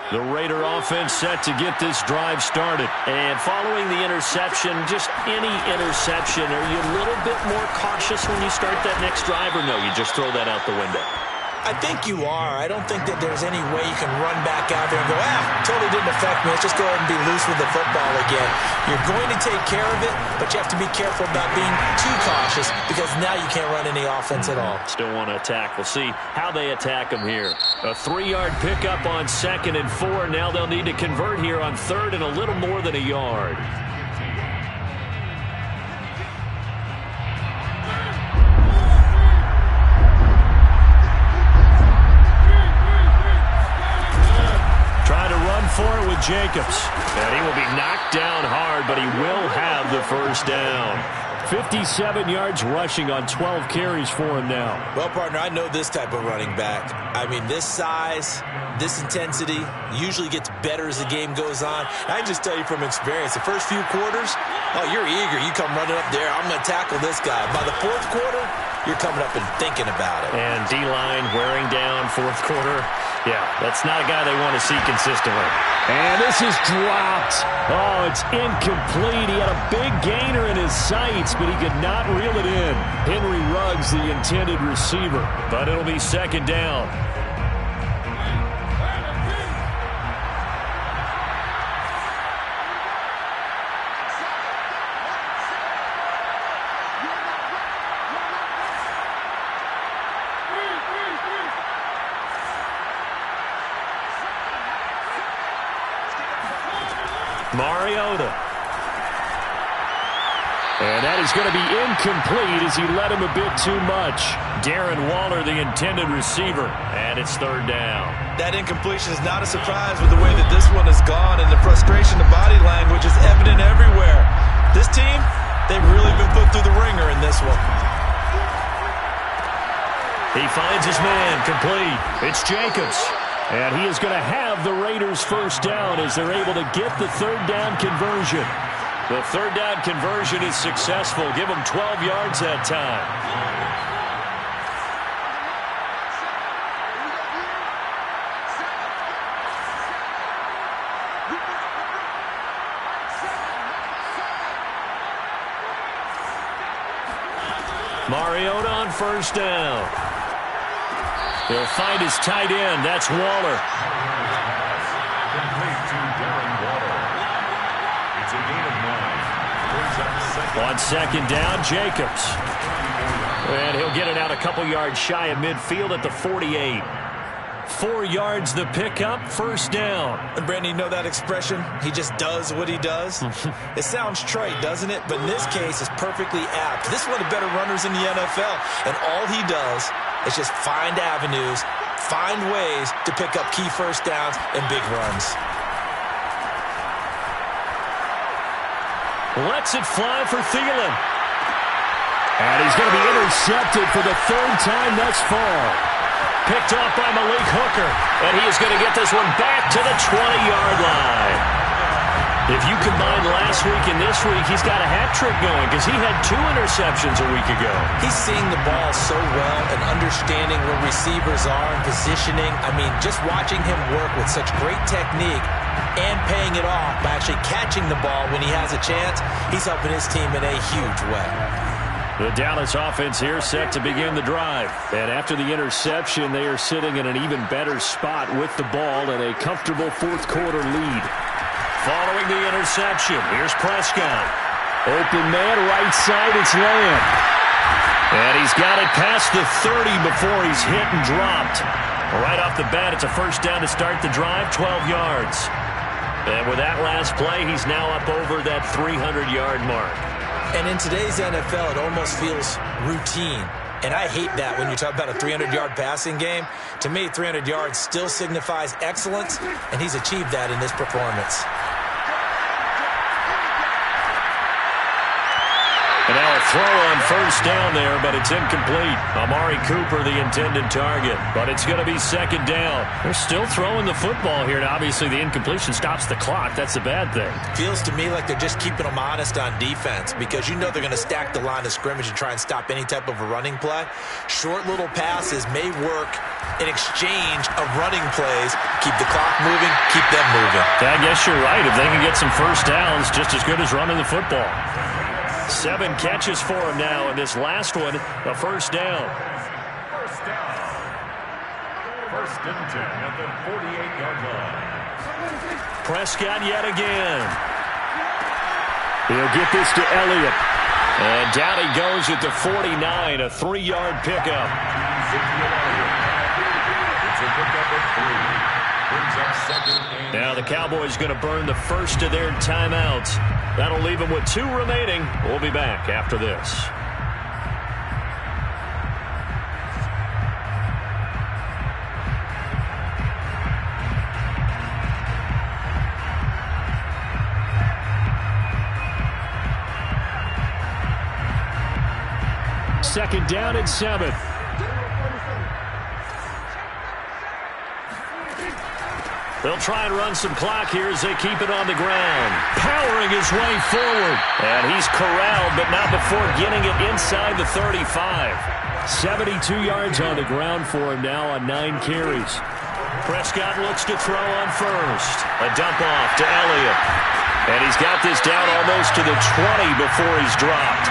The Raider offense set to get this drive started. And following the interception, just any interception, are you a little bit more cautious when you start that next drive, or no, you just throw that out the window? I think you are. I don't think that there's any way you can run back out there and go, totally didn't affect me. Let's just go ahead and be loose with the football again. You're going to take care of it, but you have to be careful about being too cautious because now you can't run any offense at all. Still want to attack. We'll see how they attack them here. A 3-yard pickup on 2nd and 4. Now they'll need to convert here on 3rd and a little more than a yard. For it with Jacobs. And he will be knocked down hard, but he will have the first down. 57 yards rushing on 12 carries for him now. Well, partner, I know this type of running back. I mean, this size, this intensity usually gets better as the game goes on. I can just tell you from experience, the first few quarters, oh, you're eager. You come running up there, I'm going to tackle this guy. By the fourth quarter, you're coming up and thinking about it. And D-line wearing down fourth quarter. Yeah, that's not a guy they want to see consistently. And this is dropped. Oh, it's incomplete. He had a big gainer in his sights, but he could not reel it in. Henry Ruggs, the intended receiver. But it'll be second down. Mariota. And that is going to be incomplete as he led him a bit too much. Darren Waller, the intended receiver, and it's third down. That incompletion is not a surprise with the way that this one has gone, and the frustration, the body language is evident everywhere. This team, they've really been put through the ringer in this one. He finds his man, complete. It's Jacobs. And he is going to have the Raiders first down as they're able to get the third down conversion. The third down conversion is successful. Give them 12 yards that time. Mariota on first down. He'll find his tight end. That's Waller. Complete to Darren Waller. It's a gain of 9. Brings up second. On second down, Jacobs. And he'll get it out a couple yards shy of midfield at the 48. 4 yards the pickup, first down. And Brandon, you know that expression? He just does what he does. It sounds trite, doesn't it? But in this case, it's perfectly apt. This is one of the better runners in the NFL. And all he does is just find avenues, find ways to pick up key first downs and big runs. Lets it fly for Thielen. And he's going to be intercepted for the third time thus far. Picked off by Malik Hooker. And he is going to get this one back to the 20-yard line. If you combine last week and this week, he's got a hat trick going because he had 2 interceptions a week ago. He's seeing the ball so well and understanding where receivers are and positioning. I mean, just watching him work with such great technique and paying it off by actually catching the ball when he has a chance, he's helping his team in a huge way. The Dallas offense here set to begin the drive. And after the interception, they are sitting in an even better spot with the ball and a comfortable fourth quarter lead. Following the interception, here's Prescott. Open man, right side, it's Lamb. And he's got it past the 30 before he's hit and dropped. Right off the bat, it's a first down to start the drive, 12 yards. And with that last play, he's now up over that 300-yard mark. And in today's NFL, it almost feels routine. And I hate that when you talk about a 300-yard passing game. To me, 300 yards still signifies excellence, and he's achieved that in this performance. And now a throw on first down there, but it's incomplete. Amari Cooper, the intended target. But it's going to be second down. They're still throwing the football here, and obviously the incompletion stops the clock. That's a bad thing. Feels to me like they're just keeping them honest on defense because you know they're going to stack the line of scrimmage and try and stop any type of a running play. Short little passes may work in exchange of running plays. Keep the clock moving, keep them moving. I guess you're right. If they can get some first downs, just as good as running the football. 7 catches for him now, and this last one, a first down. First down. First and 10 at the 48-yard line. Prescott yet again. He'll get this to Elliott. And down he goes at the 49, a 3-yard pickup. It's a pickup of 3. Brings up second and Now the Cowboys going to burn the first of their timeouts. That'll leave them with 2 remaining. We'll be back after this. second down and 7. They'll try and run some clock here as they keep it on the ground. Powering his way forward. And he's corralled, but not before getting it inside the 35. 72 yards on the ground for him now on 9 carries. Prescott looks to throw on first. A dump off to Elliott. And he's got this down almost to the 20 before he's dropped.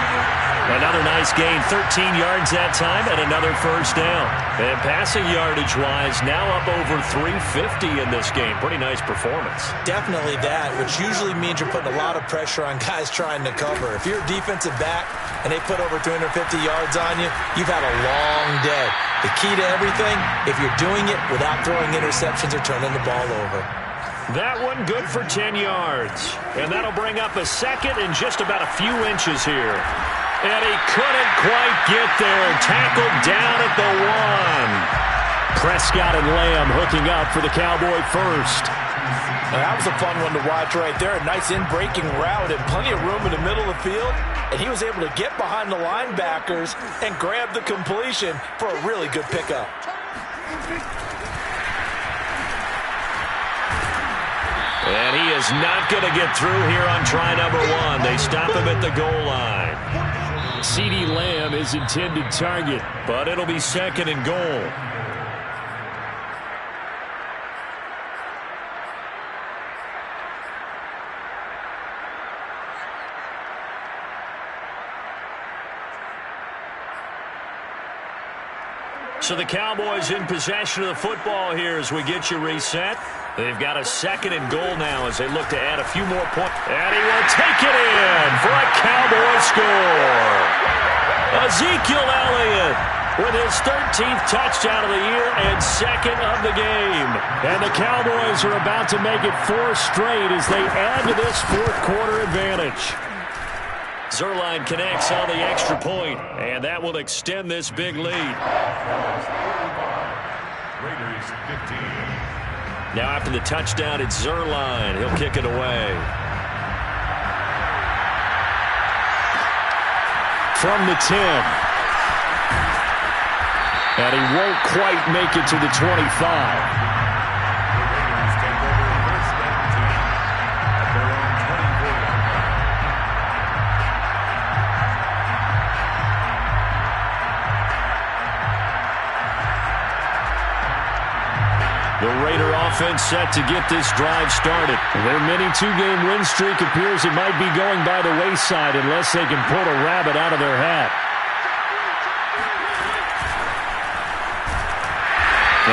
Another nice gain, 13 yards that time, and another first down. And passing yardage-wise, now up over 350 in this game. Pretty nice performance. Definitely that, which usually means you're putting a lot of pressure on guys trying to cover. If you're a defensive back and they put over 350 yards on you, you've had a long day. The key to everything, if you're doing it without throwing interceptions or turning the ball over. That one good for 10 yards. And that'll bring up a second and just about a few inches here. And he couldn't quite get there. Tackled down at the 1. Prescott and Lamb hooking up for the Cowboy first. Now, that was a fun one to watch right there. A nice in-breaking route and plenty of room in the middle of the field. And he was able to get behind the linebackers and grab the completion for a really good pickup. And he is not going to get through here on try number 1. They stop him at the goal line. CeeDee Lamb is intended target, but it'll be second and goal. So the Cowboys in possession of the football here as we get you reset. They've got a second and goal now as they look to add a few more points. And he will take it in for a Cowboy score. Ezekiel Elliott with his 13th touchdown of the year and second of the game. And the Cowboys are about to make it 4 straight as they add to this fourth quarter advantage. Zuerlein connects on the extra point, and that will extend this big lead. Raiders 15. Now after the touchdown, it's Zuerlein. He'll kick it away. From the 10. And he won't quite make it to the 25. The Raider offense set to get this drive started. Their mini 2-game win streak appears it might be going by the wayside unless they can pull a rabbit out of their hat.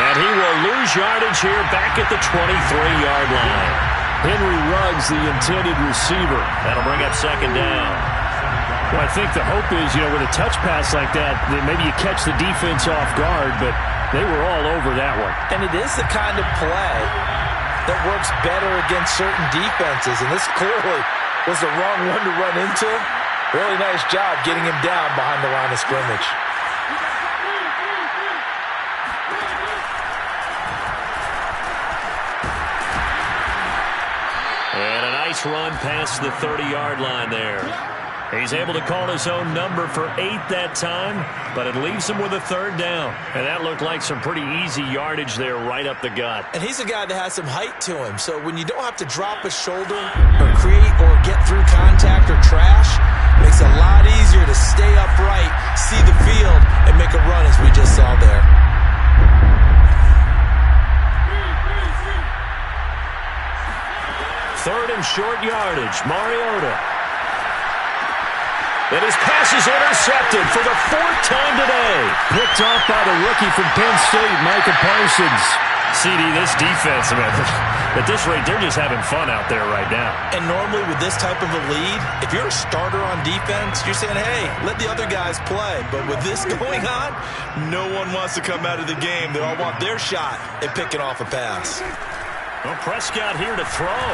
And he will lose yardage here back at the 23-yard line. Henry Ruggs, the intended receiver. That'll bring up second down. Well, I think the hope is, with a touch pass like that maybe you catch the defense off guard, but they were all over that one. And it is the kind of play that works better against certain defenses, and this clearly was the wrong one to run into. Really nice job getting him down behind the line of scrimmage. And a nice run past the 30-yard line there. He's able to call his own number for 8 that time, but it leaves him with a third down. And that looked like some pretty easy yardage there right up the gut. And he's a guy that has some height to him, so when you don't have to drop a shoulder or create or get through contact or trash, it makes it a lot easier to stay upright, see the field, and make a run as we just saw there. Third and short yardage, Mariota. And his pass is intercepted for the 4th time today. Picked off by the rookie from Penn State, Micah Parsons. CD, this defense, at this rate, they're just having fun out there right now. And normally with this type of a lead, if you're a starter on defense, you're saying, hey, let the other guys play. But with this going on, no one wants to come out of the game. They all want their shot at picking off a pass. Well, Prescott here to throw.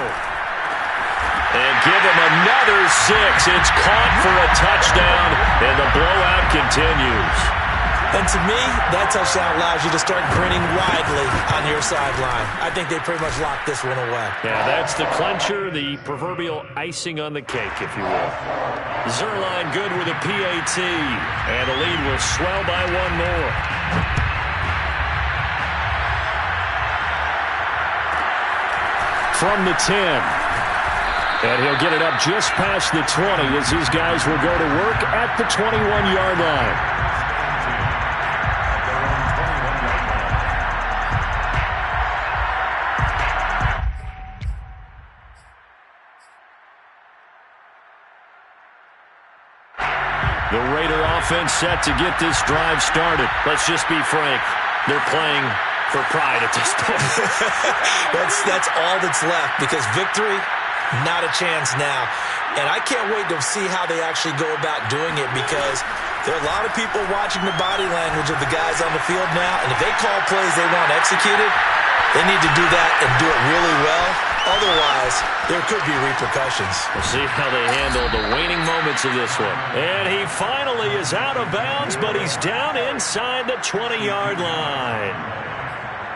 And give him another 6. It's caught for a touchdown, and the blowout continues. And to me, that touchdown allows you to start grinning widely on your sideline. I think they pretty much locked this one away. Yeah, that's the clincher, the proverbial icing on the cake, if you will. Zerline good with a PAT, and the lead will swell by one more. From the 10. And he'll get it up just past the 20 as his guys will go to work at the 21-yard line. The Raider offense set to get this drive started. Let's just be frank. They're playing for pride at this point. That's all that's left, because victory, not a chance now. And I can't wait to see how they actually go about doing it, because there are a lot of people watching the body language of the guys on the field now, and if they call plays they want executed, they need to do that and do it really well. Otherwise, there could be repercussions. We'll see how they handle the waning moments of this one. And he finally is out of bounds, but he's down inside the 20-yard line.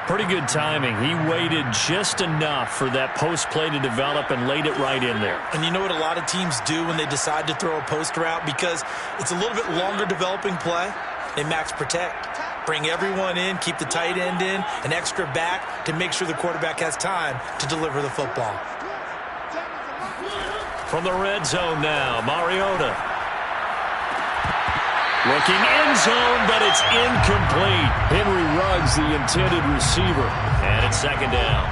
Pretty good timing. He waited just enough for that post play to develop and laid it right in there. And you know what a lot of teams do when they decide to throw a post route? Because it's a little bit longer developing play, they max protect. Bring everyone in, keep the tight end in, an extra back to make sure the quarterback has time to deliver the football. From the red zone now, Mariota. Looking end zone, but it's incomplete. Henry Ruggs, the intended receiver. And it's second down.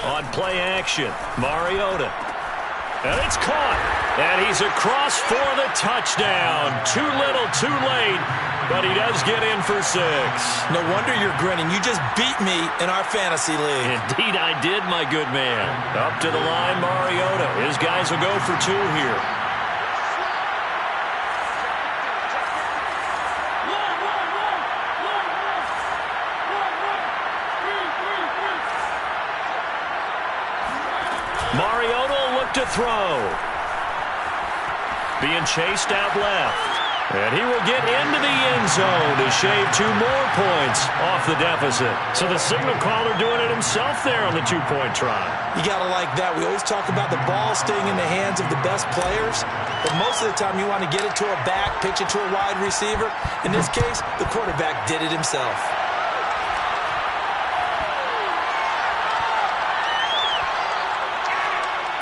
On play action, Mariota. And it's caught. And he's across for the touchdown. Too little, too late. But he does get in for 6. No wonder you're grinning. You just beat me in our fantasy league. Indeed I did, my good man. Up to the line, Mariota. His guys will go for 2 here. Mariota will look to throw. Being chased out left. And he will get into the end zone to shave 2 more points off the deficit. So the signal caller doing it himself there on the 2-point try. You got to like that. We always talk about the ball staying in the hands of the best players. But most of the time you want to get it to a back, pitch it to a wide receiver. In this case, the quarterback did it himself.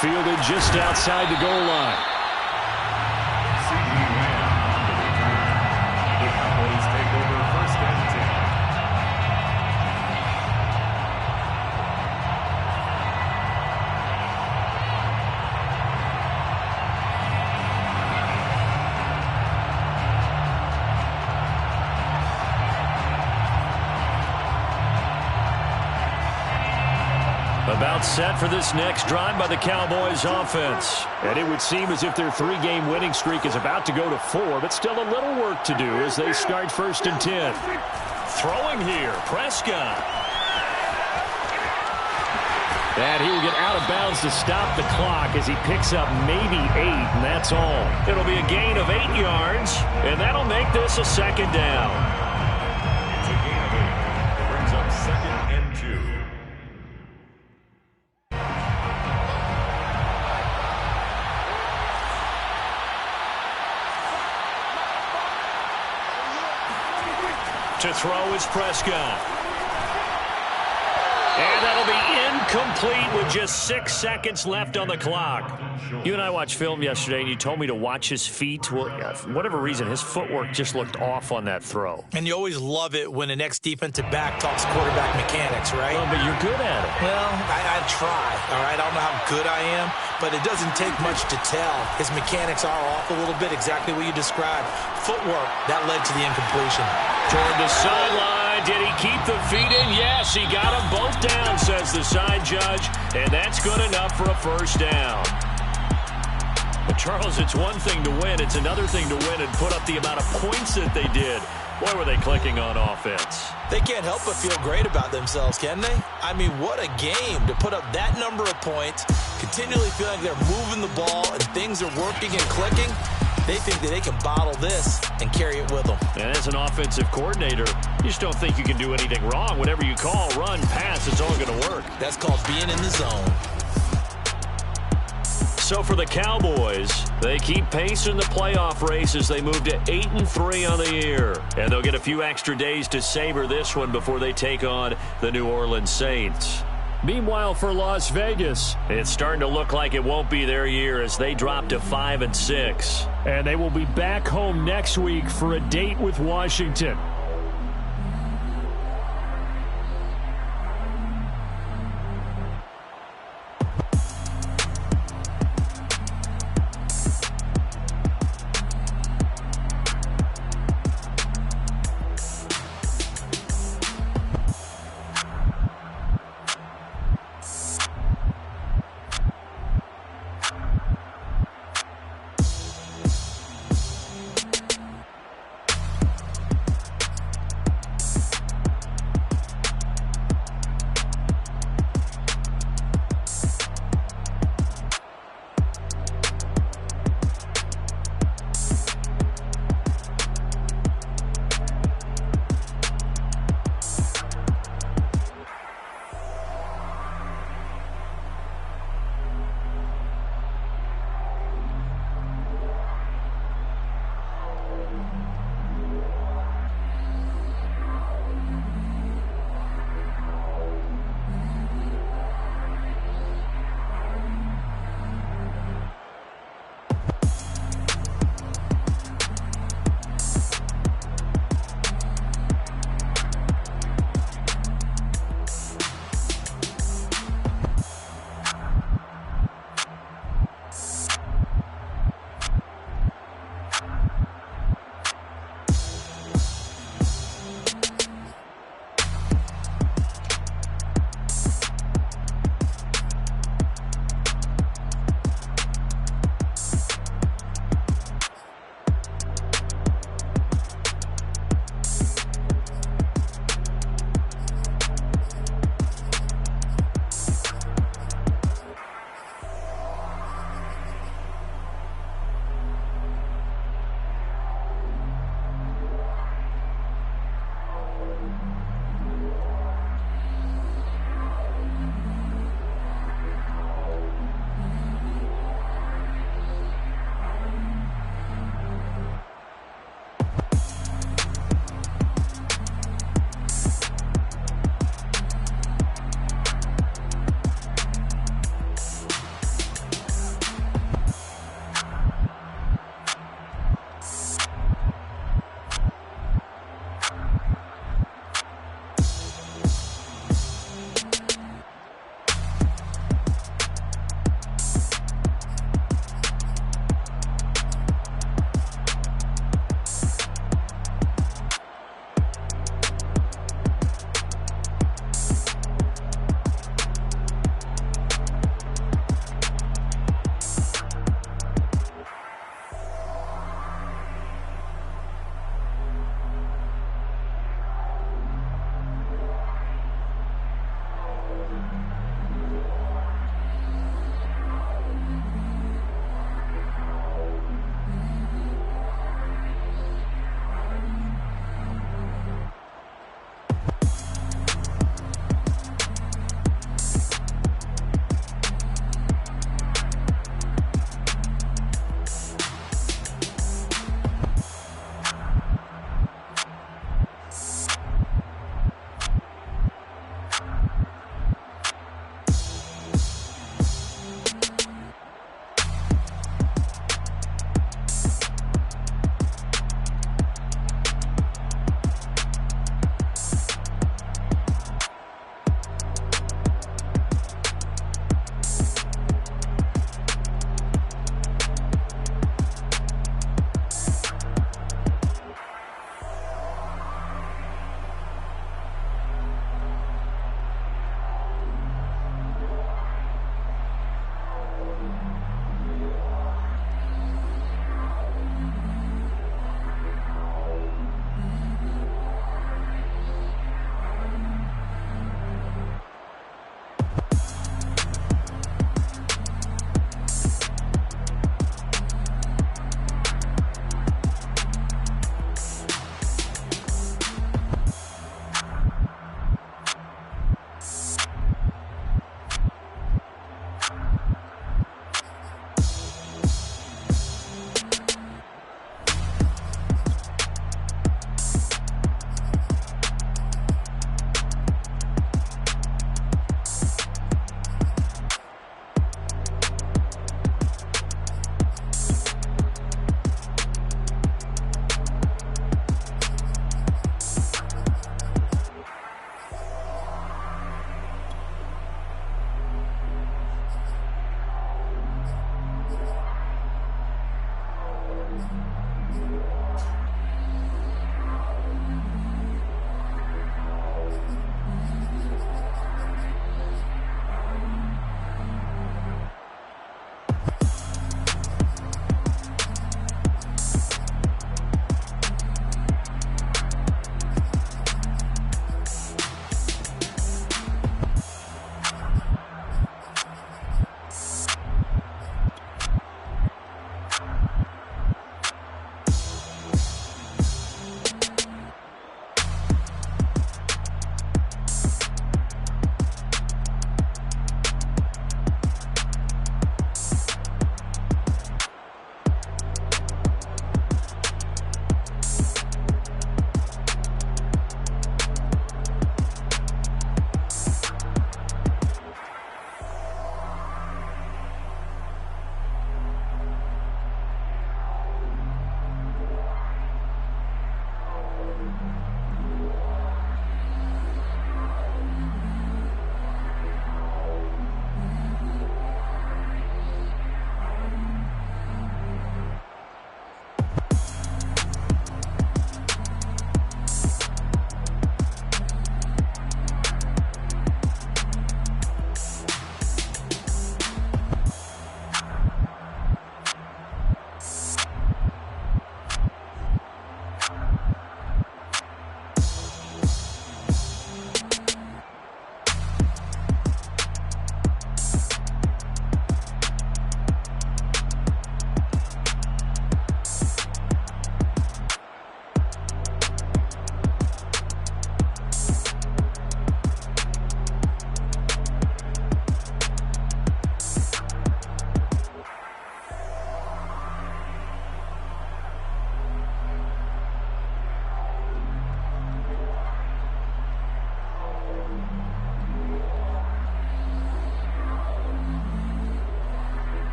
Fielded just outside the goal line. About set for this next drive by the Cowboys offense. And it would seem as if their 3-game winning streak is about to go to 4, but still a little work to do as they start 1st and 10. Throwing here, Prescott. And he will get out of bounds to stop the clock as he picks up maybe 8, and that's all. It'll be a gain of 8 yards, and that'll make this a second down. It's a gain of 8. It brings up 2nd and 2. To throw is Prescott. And that'll be incomplete with just 6 seconds left on the clock. You and I watched film yesterday, and you told me to watch his feet. Well, for whatever reason, his footwork just looked off on that throw. And you always love it when the next defensive back talks quarterback mechanics, right? Well, but you're good at it. Well, I try, all right? I don't know how good I am, but it doesn't take much to tell. His mechanics are off a little bit, exactly what you described. Footwork, that led to the incompletion. Toward the sideline. Did he keep the feet in? Yes, he got them both down, says the side judge. And that's good enough for a first down. But Charles, it's one thing to win. It's another thing to win and put up the amount of points that they did. Boy, were they clicking on offense. They can't help but feel great about themselves, can they? I mean, what a game to put up that number of points, continually feel like they're moving the ball and things are working and clicking, they think that they can bottle this and carry it with them. And as an offensive coordinator, you just don't think you can do anything wrong. Whatever you call, run, pass, it's all going to work. That's called being in the zone. So for the Cowboys, they keep pace in the playoff race as they move to 8-3 on the year. And they'll get a few extra days to savor this one before they take on the New Orleans Saints. Meanwhile, for Las Vegas, it's starting to look like it won't be their year as they drop to 5-6. And they will be back home next week for a date with Washington.